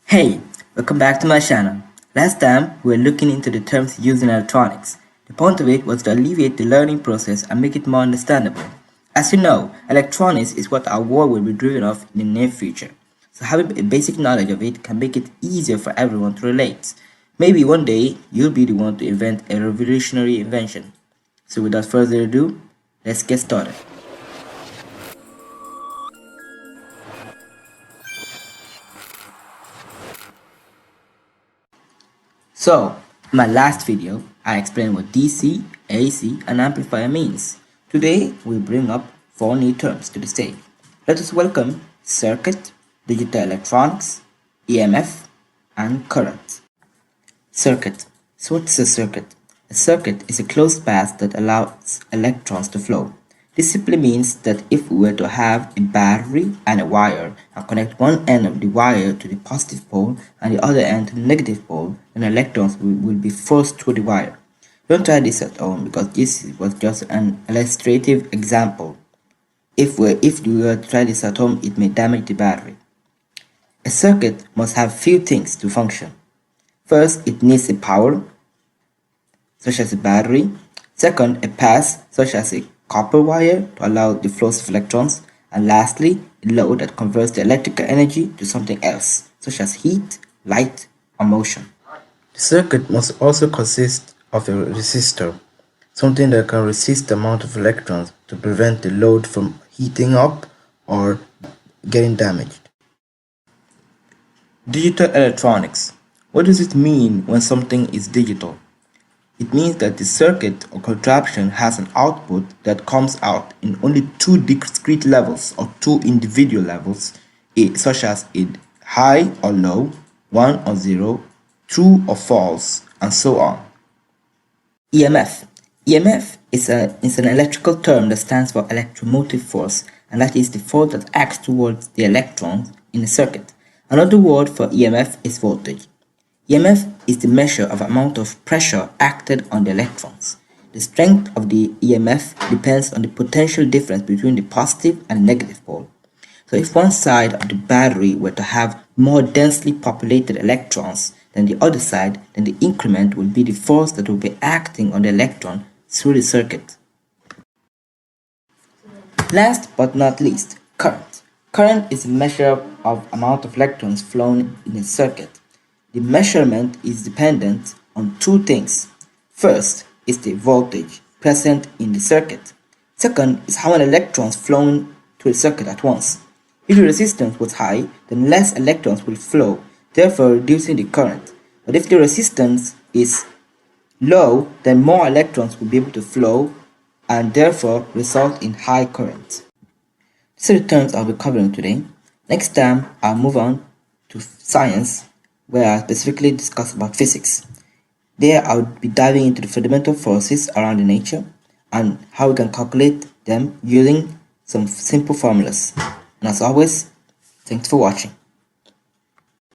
Hey, welcome back to my channel. Last time we were looking into the terms used in electronics. The point of it was to alleviate the learning process and make it more understandable. As you know, electronics is what our world will be driven off in the near future. So having a basic knowledge of it can make it easier for everyone to relate. Maybe one day you'll be the one to invent a revolutionary invention. So without further ado, let's get started. So, in my last video, I explained what DC, AC, and amplifier means. Today, we'll bring up four new terms to the stage. Let us welcome circuit, digital electronics, EMF, and current. Circuit. So what is a circuit? A circuit is a closed path that allows electrons to flow. This simply means that if we were to have a battery and a wire and connect one end of the wire to the positive pole and the other end to the negative pole, then electrons will be forced through the wire. Don't try this at home because this was just an illustrative example. If you were to try this at home, it may damage the battery. A circuit must have few things to function. First, it needs a power, such as a battery. Second, a path, such as a copper wire to allow the flow of electrons. And lastly, a load that converts the electrical energy to something else, such as heat, light, or motion. The circuit must also consist of a resistor, something that can resist the amount of electrons to prevent the load from heating up or getting damaged. Digital electronics. What does it mean when something is digital? It means that the circuit or contraption has an output that comes out in only two discrete levels or two individual levels, such as high or low, 1 or 0, true or false, and so on. EMF. EMF is an electrical term that stands for electromotive force, and that is the force that acts towards the electrons in a circuit. Another word for EMF is voltage. EMF is the measure of amount of pressure acted on the electrons. The strength of the EMF depends on the potential difference between the positive and negative pole. So if one side of the battery were to have more densely populated electrons than the other side, then the increment will be the force that will be acting on the electron through the circuit. Last but not least, current. Current is a measure of amount of electrons flowing in a circuit. The measurement is dependent on two things. First is the voltage present in the circuit. Second is how many electrons flowing through the circuit at once. If the resistance was high, then less electrons will flow, therefore reducing the current. But if the resistance is low, then more electrons will be able to flow and therefore result in high current. These are the terms I'll be covering today. Next time, I'll move on to science, where I specifically discuss about physics. There I would be diving into the fundamental forces around the nature and how we can calculate them using some simple formulas. And as always, thanks for watching.